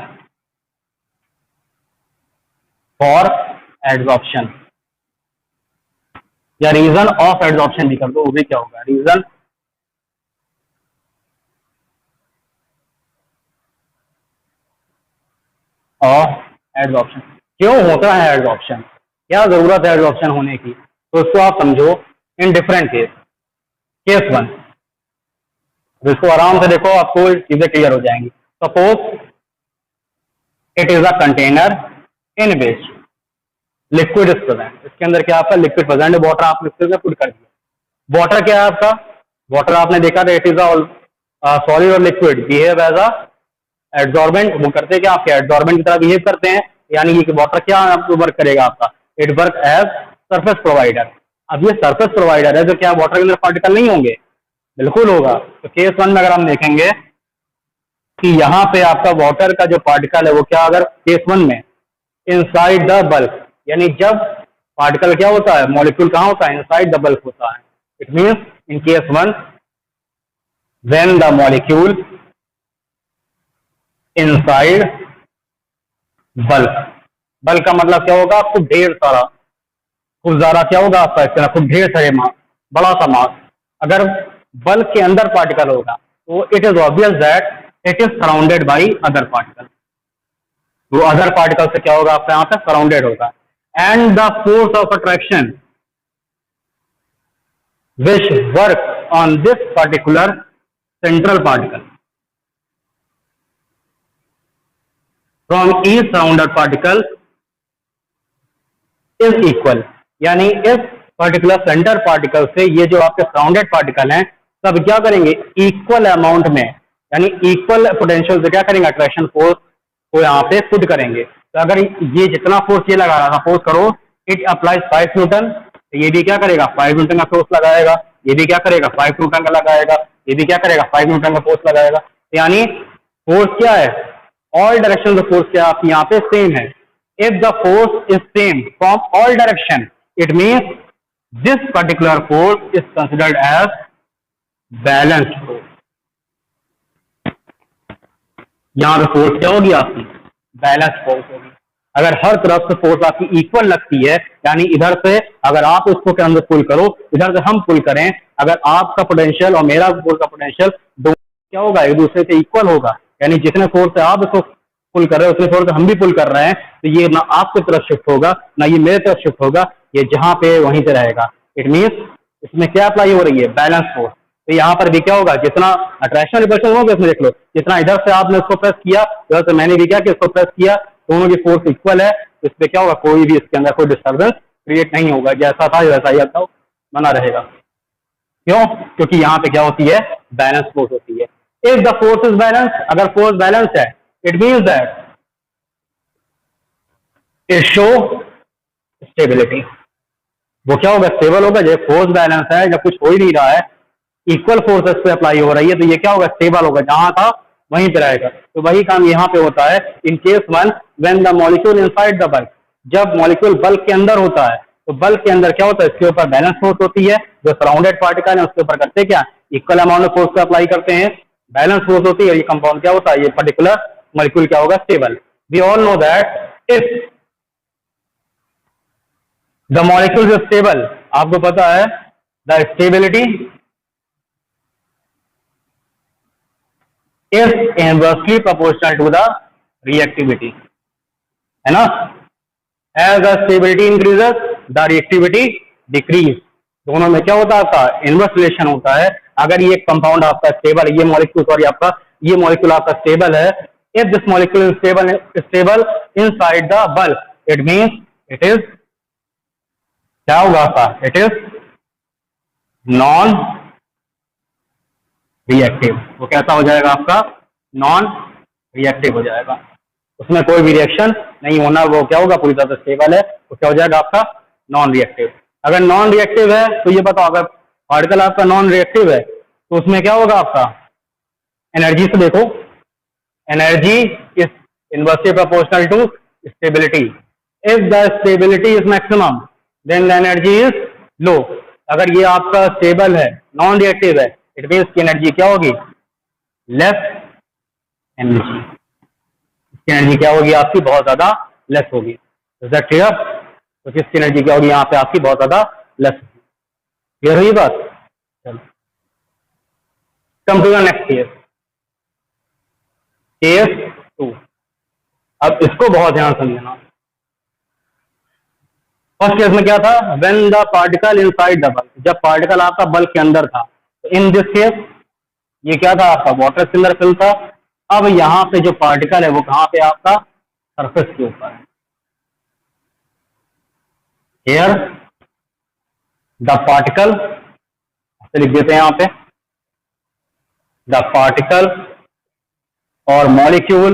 for adsorption, या रीजन ऑफ एडसॉर्प्शन भी कर दो, वो भी क्या होगा, रीजन ऑफ एडसॉर्प्शन। क्यों होता है एडसॉर्प्शन, क्या जरूरत है एडसॉर्प्शन होने की, तो उसको आप समझो in different case. Case one, इसको आराम से देखो, आपको चीजें क्लियर हो जाएंगी। Suppose it is a container in which liquid is present, इसके अंदर क्या आपका लिक्विड प्रेजेंट है, वाटर आप लिक्विड में पुट कर दिया। वाटर क्या है आपका, वाटर आपने देखा था इट इज अ सॉलिड और लिक्विड बिहेव एज अ एडसॉर्बेंट, वो करते क्या आपके एडसॉर्बेंट की तरह बिहेव करते हैं, यानी ये वाटर क्या आपको वर्क करेगा, आपका it work as surface provider. अब ये सरफेस प्रोवाइडर है, तो क्या वाटर के अंदर पार्टिकल नहीं होंगे, बिल्कुल होगा। तो केस वन में अगर हम देखेंगे कि यहाँ पे आपका वाटर का जो पार्टिकल है वो क्या, अगर केस वन में इनसाइड द बल्क, यानी जब पार्टिकल क्या होता है, मॉलिक्यूल कहाँ होता है, इनसाइड द बल्क होता है। It means in case one when the molecule inside bulk, bulk का मतलब क्या होगा, खूब ढेर सारा, खूब ज्यादा क्या होगा आपका, इस तरह खूब ढेर सारे मास, बड़ा सा मास। अगर बल्क के अंदर पार्टिकल होगा तो it is obvious that it is surrounded by other particle, वो अदर पार्टिकल से क्या होगा आपका यहाँ पे सराउंडेड होगा। And the force of attraction which work on this particular central particle from each surrounded particle is equal, यानी इस पर्टिकुलर सेंटर पार्टिकल से ये जो आपके सराउंडेड पार्टिकल हैं सब क्या करेंगे, इक्वल अमाउंट में, यानी इक्वल पोटेंशियल से क्या करेंगे, अट्रैक्शन फोर्स को यहाँ पे पुट करेंगे। तो अगर ये जितना फोर्स ये लगा रहा था, सपोज करो इट अप्लाइज 5 न्यूटन, तो ये भी क्या करेगा, 5 न्यूटन का फोर्स लगाएगा, ये भी क्या करेगा, 5 न्यूटन का लगाएगा, ये भी क्या करेगा, 5 न्यूटन का फोर्स लगाएगा। यानी फोर्स क्या है, ऑल डायरेक्शन ऑफ फोर्स क्या आपकी यहाँ पे सेम है। If the force is same from all direction, it means this particular force is considered as balanced force. यहाँ पे फोर्स क्या होगी आपकी, बैलेंस फोर्स होगी। अगर हर तरफ से फोर्स आपकी इक्वल लगती है, यानी इधर से अगर आप उसको के अंदर पुल करो, इधर से हम पुल करें, अगर आपका पोटेंशियल और मेरा फोर्स का पोटेंशियल दोनों क्या होगा, एक दूसरे से इक्वल होगा, यानी जितने फोर्स से आप इसको पुल कर रहे हो उतने फोर्स हम भी पुल कर रहे हैं, तो ये ना आपकी तरफ शिफ्ट होगा ना ये मेरे तरफ शिफ्ट होगा, ये जहां पे वहीं पे रहेगा। इट मीन्स इसमें क्या अप्लाई हो रही है, बैलेंस फोर्स। तो यहाँ पर भी क्या होगा, जितना अट्रैक्शन रिपल्शन होगा इसमें देख लो, जितना इधर से आपने उसको प्रेस किया, उधर से मैंने भी क्या कि उसको प्रेस किया, दोनों की फोर्स इक्वल है, तो इसमें क्या होगा, कोई भी इसके अंदर कोई डिस्टर्बेंस क्रिएट नहीं होगा, जैसा था वैसा ही आता बना रहेगा। क्यों, क्योंकि यहाँ पे क्या होती है, बैलेंस फोर्स होती है। If the force is balance, अगर फोर्स बैलेंस है, it means that it show stability, वो क्या होगा, स्टेबल होगा। जब फोर्स बैलेंस है, जब कुछ हो ही नहीं रहा है, इक्वल फोर्स इस पे अप्लाई हो रही है, तो ये क्या होगा, स्टेबल होगा, जहां था वहीं पे रहेगा। तो वही काम यहाँ पे होता है in case one when the molecule inside the bulk, जब मॉलिक्यूल बल्क के अंदर होता है, तो बल्क के अंदर क्या होता है, इसके ऊपर बैलेंस फोर्स होती है, जो सराउंडेड पार्टिकल है उसके ऊपर करते क्या, इक्वल अमाउंट ऑफ फोर्स पे अप्लाई करते हैं, बैलेंस फोर्स होती है। ये कंपाउंड क्या होता है, ये पर्टिकुलर मॉलिक्यूल क्या होगा, stable. We all know that if the molecule is stable, आपको पता है the stability is inversely proportional to the reactivity, है ना। As the stability increases the reactivity decrease, दोनों में क्या होता है आपका इनवर्स रिलेशन होता है। अगर ये कंपाउंड आपका स्टेबल, ये मॉलिक्यूल सॉरी आपका ये मॉलिक्यूल आपका स्टेबल है, if this molecule is stable inside the bulk, it means it is क्या होगा आपका, इट इज नॉन रिएक्टिव। वो कैसा हो जाएगा आपका, नॉन रिएक्टिव हो जाएगा, उसमें कोई भी रिएक्शन नहीं होना, वो क्या होगा पूरी तरह से स्टेबल है, तो क्या हो जाएगा आपका नॉन रिएक्टिव। अगर नॉन रिएक्टिव है तो ये बताओ, अगर पार्टिकल आपका नॉन रिएक्टिव है तो उसमें क्या होगा आपका, एनर्जी से देखो, energy is inversely proportional to stability. If the stability is maximum then the energy is low. अगर ये आपका स्टेबल है, नॉन रिएक्टिव है, इट मीन्स की एनर्जी क्या होगी, लेस एनर्जी, एनर्जी क्या होगी आपकी, बहुत ज्यादा लेस होगी। Is that clear? तो किसकी एनर्जी क्या होगी यहाँ पे आपकी, बहुत ज्यादा लेस होगी। क्लियर हुई बात? चलो come to the next case, case 2। अब इसको बहुत ध्यान समझना। फर्स्ट केस में क्या था, when the particle inside the bulk, जब पार्टिकल आपका बल्क के अंदर था, तो इन दिस केस ये क्या था आपका, वाटर सिलेंडर फिल था। अब यहां पे जो पार्टिकल है वो कहां पे आपका, सरफेस के ऊपर है। हियर द पार्टिकल, लिख देते हैं यहां पे, द पार्टिकल और मॉलिक्यूल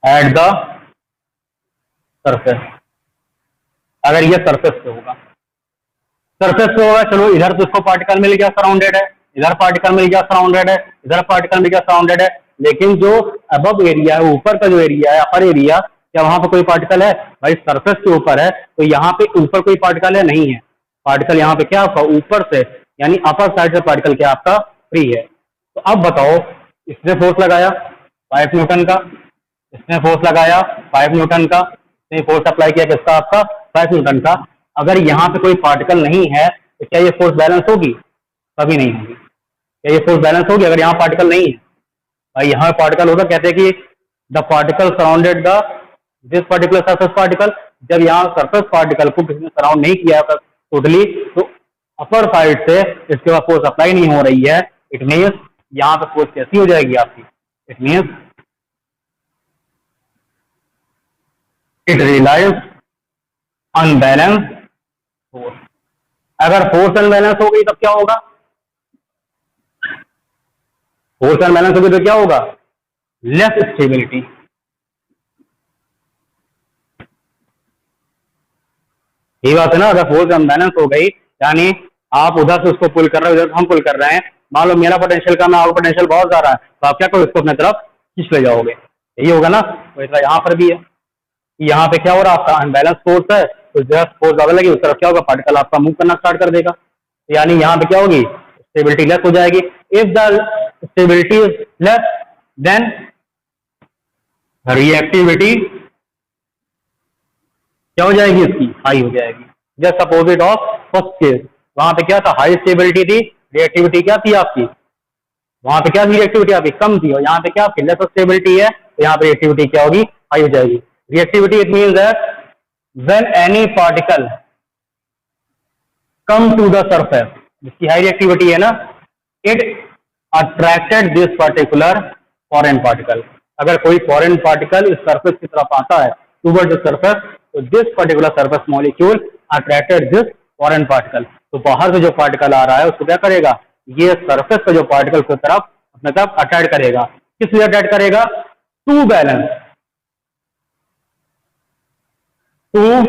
एट द सरफेस। अगर ये सरफेस पे होगा, सरफेस पे होगा, चलो इधर तो इसको पार्टिकल मिल गया सराउंडेड है, इधर पार्टिकल मिल गया सराउंडेड है, इधर पार्टिकल मिल गया सराउंडेड है, लेकिन जो अबव एरिया है, ऊपर का जो एरिया है, अपर एरिया, क्या वहां पे कोई पार्टिकल है? भाई सरफेस के ऊपर है, तो यहाँ पे ऊपर कोई पार्टिकल है? नहीं है। पार्टिकल यहाँ पे क्या आपका ऊपर से, यानी अपर साइड से पार्टिकल क्या आपका फ्री है। तो अब बताओ, इसने फोर्स लगाया 5 न्यूटन का, इसने फोर्स लगाया 5 न्यूटन का, इसने फोर्स अप्लाई किया किसका आपका 5 न्यूटन का। अगर यहाँ पे कोई पार्टिकल नहीं है तो क्या ये फोर्स बैलेंस होगी? कभी नहीं होगी। क्या ये फोर्स बैलेंस होगी अगर यहाँ पार्टिकल नहीं है? भाई यहाँ पार्टिकल होगा, कहते हैं कि the particle surrounded the this particular surface particle. जब यहाँ सरफेस पार्टिकल को किसी ने सराउंड नहीं किया टोटली, तो अपर साइड से इसके बाद फोर्स अप्लाई नहीं हो रही है, इट मीन्स यहाँ पे फोर्स कैसी हो जाएगी आपकी, it means it relies unbalance force. अगर फोर्स अनबैलेंस हो गई तब क्या होगा, फोर्स अनबैलेंस होगी तो क्या होगा, लेस स्टेबिलिटी। ये बात है ना, अगर फोर्स अनबैलेंस हो गई, यानी आप उधर से उसको पुल कर रहे हो, उधर हम पुल कर रहे हैं, मान लो मेरा पोटेंशियल कम है, आपका पोटेंशियल बहुत ज्यादा है, तो आप क्या करो, इसको अपने तरफ खींच ले जाओगे, यही होगा ना। वैसा यहाँ पर भी है, यहाँ पे क्या हो रहा है, आपका अनबैलेंस फोर्स है, तो जस्ट फोर्स ज्यादा लगी, उस तरफ क्या होगा, पार्टिकल आपका मूव करना स्टार्ट कर देगा, यानी यहाँ पे क्या होगी, स्टेबिलिटी लेस हो जाएगी। If the stability is less than reactivity क्या हो जाएगी, इसकी हाई हो जाएगी। Just opposite of first case, वहां पे क्या था, हाई स्टेबिलिटी थी, रिएक्टिविटी क्या थी आपकी, वहां पे क्या थी, रिएक्टिविटी आपकी कम थी, और यहाँ पे क्या आपकी लेस स्टेबिलिटी है, तो यहाँ पे रिएक्टिविटी क्या होगी, हाई हो जाएगी। Reactivity it means that when any particle come to the surface, जिसकी हाई रिएक्टिविटी है ना, it attracted this particular foreign particle. अगर कोई फॉरेन पार्टिकल इस सरफेस की तरफ आता है टूवर्ड द सरफेस, तो this particular surface molecule attracted this foreign particle. तो बाहर से जो पार्टिकल आ रहा है उसको क्या करेगा, ये सरफेस का जो पार्टिकल की तरफ अपने तरफ अट्रैक्ट करेगा। किस लिए अट्रैक्ट करेगा, to balance, to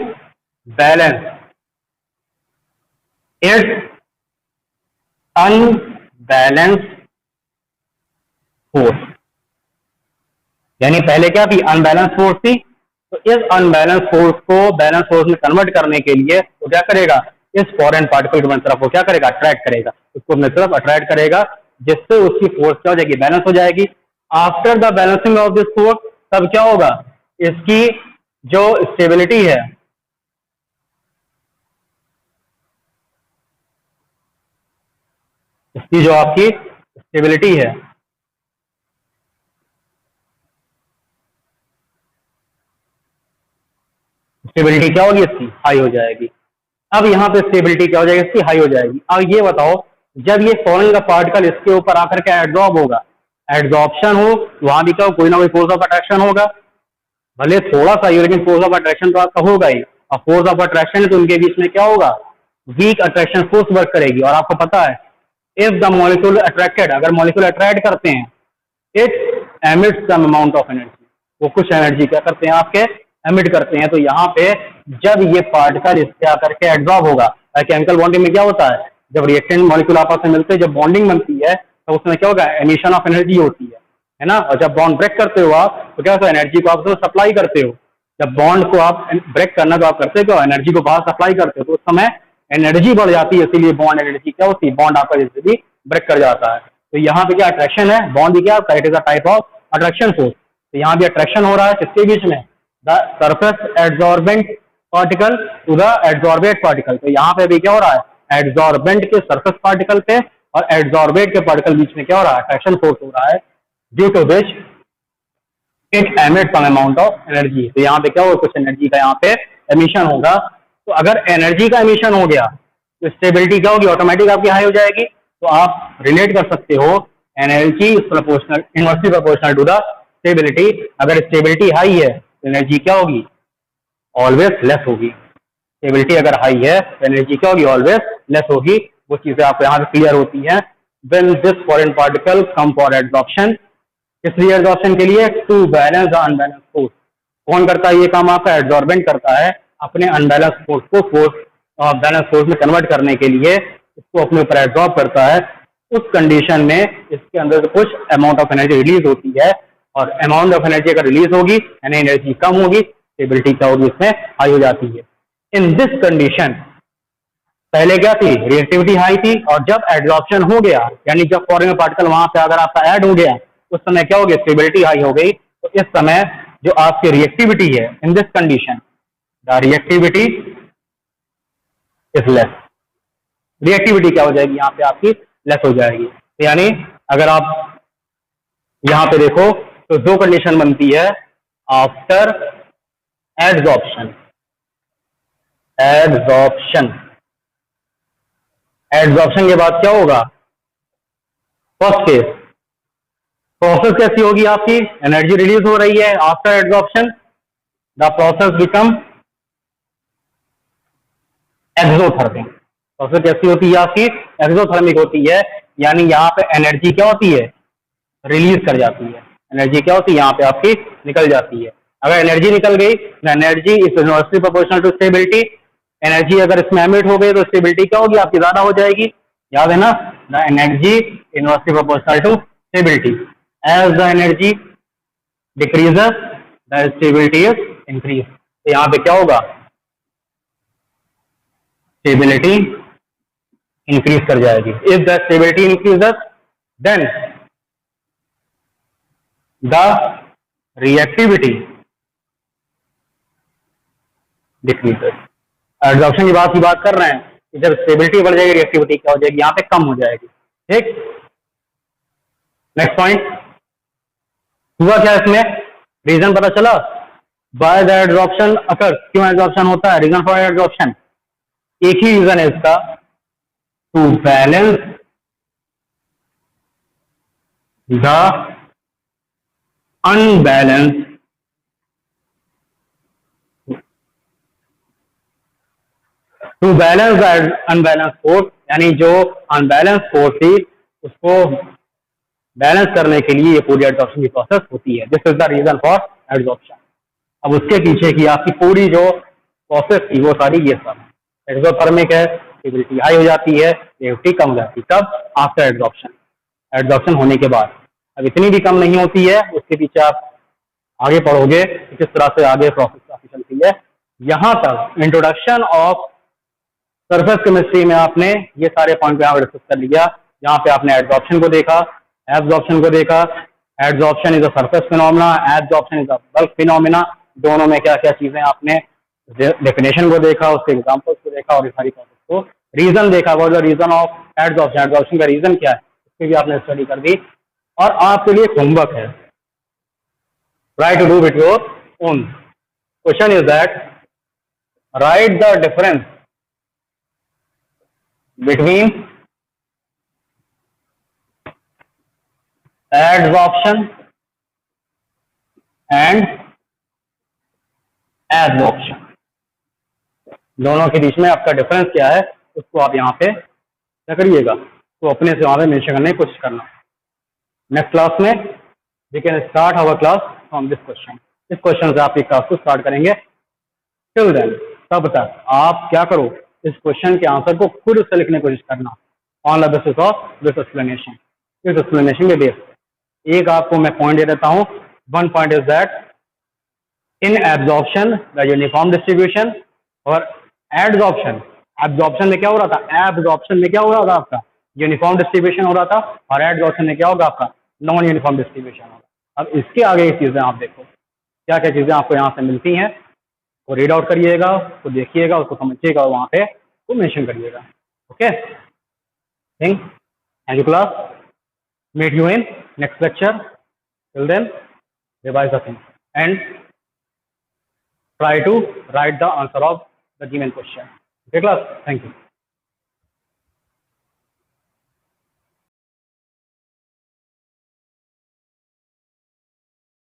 balance its unbalance force. यानी पहले क्या थी, अनबैलेंस फोर्स थी, तो इस अनबैलेंस फोर्स को बैलेंस फोर्स में कन्वर्ट करने के लिए वो क्या करेगा, इस फॉरेन पार्टिकल की तरफ वो क्या करेगा, अट्रैक्ट करेगा, उसको अपनी तरफ अट्रैक्ट करेगा, जिससे उसकी फोर्स क्या हो जाएगी, बैलेंस हो जाएगी। After the balancing of this force तब क्या होगा, इसकी जो स्टेबिलिटी है, इसकी जो आपकी स्टेबिलिटी है, स्टेबिलिटी क्या होगी, इसकी हाई हो जाएगी। अब यहाँ पे स्टेबिलिटी क्या हो जाएगी, इसकी हाई हो जाएगी। अब ये बताओ, जब ये फॉरेन का पार्टिकल इसके ऊपर आकर के एड्जॉर्ब होगा, एड्जॉर्प्शन हो, वहां भी क्या हो, कोई ना कोई फोर्स ऑफ अट्रैक्शन होगा, भले थोड़ा सा ही हो, लेकिन फोर्स ऑफ अट्रैक्शन तो आपका होगा ही। और फोर्स ऑफ अट्रैक्शन है तो उनके बीच में क्या होगा, वीक अट्रैक्शन फोर्स वर्क करेगी। और आपको पता है, इफ द मॉलिक्यूल अट्रैक्टेड, अगर मॉलिक्यूल अट्रैक्ट करते हैं, it emits some amount of energy, वो कुछ एनर्जी क्या करते हैं, आपके एमिट करते हैं। तो यहाँ पे जब ये पार्टिकल इसके आकर के एब्जॉर्ब होगा, केमिकल बॉन्डिंग में क्या होता है, जब रिएक्टेंट मॉलिक्यूल आपस में मिलते हैं, जब बॉन्डिंग बनती है, तो उसमें क्या होगा, एमिशन ऑफ एनर्जी होती है ना। और जब बॉन्ड ब्रेक करते हो आप, तो क्या होता है, एनर्जी को आप सप्लाई करते हो। जब बॉन्ड को आप ब्रेक करना तो आप करते हो, एनर्जी को बाहर सप्लाई करते हो, तो उस समय एनर्जी बढ़ जाती है, इसीलिए बॉन्ड एनर्जी क्या होती है, बॉन्ड आपका जैसे भी ब्रेक कर जाता है। तो यहाँ पे क्या अट्रैक्शन है, बॉन्ड भी क्या है, it is a type of attraction force. तो यहाँ भी अट्रैक्शन हो रहा है किसके बीच में, the surface adsorbent particle to the adsorbate particle. तो यहाँ पे भी क्या हो रहा है, एड्जॉर्बेंट के सरफेस पार्टिकल पे और एड्जॉर्बेट के पार्टिकल बीच में क्या हो रहा है, अट्रैक्शन फोर्स हो रहा है, due to which it emit some amount of energy. तो यहाँ पे क्या होगा, कुछ एनर्जी का यहाँ पे एमिशन होगा। तो अगर एनर्जी का एमिशन हो गया तो स्टेबिलिटी क्या होगी, ऑटोमेटिक आपकी हाई हो जाएगी। तो आप रिलेट कर सकते हो, energy is proportional, inversely proportional to the stability. अगर स्टेबिलिटी हाई है तो एनर्जी क्या होगी, ऑलवेज लेस होगी। स्टेबिलिटी अगर हाई है तो एनर्जी क्या होगी, ऑलवेज लेस होगी। वो चीजें आपको यहाँ पे क्लियर होती हैं। When this foreign particle come for adsorption, इसलिए एड्सॉर्प्शन के लिए to balance the unbalance force. कौन करता है ये काम, आपका एड्सॉर्बेंट करता है, अपने अनबैलेंस फोर्स को फोर्स बैलेंस फोर्स में कन्वर्ट करने के लिए इसको अपने ऊपर एब्जॉर्ब करता है। उस कंडीशन में इसके अंदर से कुछ अमाउंट ऑफ एनर्जी रिलीज होती है, और अमाउंट ऑफ एनर्जी अगर रिलीज होगी यानी एनर्जी कम होगी, स्टेबिलिटी क्या होगी, इसमें हाई हो जाती है। इन दिस कंडीशन, पहले क्या थी, रिएक्टिविटी हाई थी, और जब एड्सॉर्प्शन हो गया, यानी जब फॉरेन पार्टिकल वहां पे अगर आपका ऐड हो गया, उस समय क्या हो गया, स्टेबिलिटी हाई हो गई। तो इस समय जो आपकी रिएक्टिविटी है, in this condition the reactivity is less. Reactivity क्या हो जाएगी, यहाँ पे आपकी लेस हो जाएगी। तो यानी अगर आप यहाँ पे देखो तो दो कंडीशन बनती है आफ्टर एड्सॉर्प्शन। एड्सॉर्प्शन के बाद क्या होगा, फर्स्ट केस प्रोसेस कैसी होगी आपकी, एनर्जी रिलीज हो रही है after adsorption, the process become exothermic. Process कैसी होती है आपकी, एक्सोथर्मिक होती है, यानी यहाँ पे एनर्जी क्या होती है, रिलीज कर जाती है। एनर्जी क्या होती है, यहाँ पे आपकी निकल जाती है। अगर एनर्जी निकल गई, energy is inversely proportional to stability. Energy अगर इसमें एमिट हो गई तो स्टेबिलिटी क्या होगी, आपकी ज्यादा हो जाएगी। याद है ना, the energy inversely proportional to stability. As the energy decreases the stability is increase. तो यहाँ पे क्या होगा, स्टेबिलिटी इंक्रीज कर जाएगी। If the stability increases then the reactivity decreases. Adsorption की बात कर रहे हैं कि जब स्टेबिलिटी बढ़ जाएगी, रिएक्टिविटी क्या हो जाएगी, यहाँ पे कम हो जाएगी। ठीक, नेक्स्ट पॉइंट हुआ क्या, इसमें रीजन पता चला, बाय द एड्सॉर्प्शन अकर, क्यों एड्सॉर्प्शन होता है, रीजन फॉर एड्सॉर्प्शन एक ही रीजन है इसका, to balance the unbalance to balance the unbalance force, यानी जो अनबैलेंस फोर्स थी उसको बैलेंस करने के लिए ये पूरी एड्सॉर्प्शन की प्रोसेस होती है। This is the reason for adsorption. अब उसके पीछे की आपकी पूरी जो प्रोसेस थी वो सारी ये सब एक्सोथर्मिक है, स्टेबिलिटी हाई हो जाती है, रिएक्टिविटी कम हो जाती है। कब, आफ्टर एड्सॉर्प्शन। एड्सॉर्प्शन होने के बाद अब इतनी भी कम नहीं होती है, उसके पीछे आप आगे पढ़ोगे किस तरह से आगे प्रोसेस काफी चलती है। यहां तक इंट्रोडक्शन ऑफ सरफेस केमिस्ट्री में आपने ये सारे पॉइंट यहाँ पर डिस्कस कर लिया। यहाँ पे आपने एड्सॉर्प्शन को देखा, एब्सॉर्प्शन को देखा। Adsorption is a surface phenomena, absorption is a bulk phenomena. दोनों में क्या क्या चीजें आपने डेफिनेशन को देखा, उसके एग्जांपल्स को देखा, और इस सारी प्रोसेस को रीजन देखा। What is the reason of adsorption, adsorption का रीजन क्या है, उसकी भी आपने स्टडी कर दी। और आपके लिए होमवर्क है, try to do with your own. Question is that right the difference between adsorption and adsorption, दोनों के बीच में आपका डिफरेंस क्या है उसको आप यहाँ पे क्या करिएगा, तो अपने से वहां पे मेंशन करने की कोशिश करना। नेक्स्ट क्लास में we can start our class from this question. इस क्वेश्चन से आपकी क्लास को स्टार्ट करेंगे। टिल देन, तब तक आप क्या करो, इस क्वेश्चन के आंसर को खुद से लिखने की कोशिश करना on the basis of this explanation. इस एक्सप्लेनेशन के बेस पे एक आपको मैं पॉइंट दे देता हूँ। One point is that in absorption the uniform distribution, और एडजॉर्प्शन, एब्जॉर्प्शन में क्या हो रहा था, एब्जॉर्प्शन में क्या हो रहा था आपका यूनिफॉर्म डिस्ट्रीब्यूशन हो रहा था, और एडजॉर्प्शन में क्या होगा आपका नॉन यूनिफॉर्म डिस्ट्रीब्यूशन होगा। अब इसके आगे की चीजें आप देखो क्या क्या चीजें आपको यहाँ से मिलती हैं, वो रीड आउट करिएगा, उसको देखिएगा, उसको समझिएगा, वहाँ पे वो मेंशन करिएगा। Okay, thank you class, meet you in next lecture. Till then, revise the thing and try to write the answer of the given question. Okay class, thank you.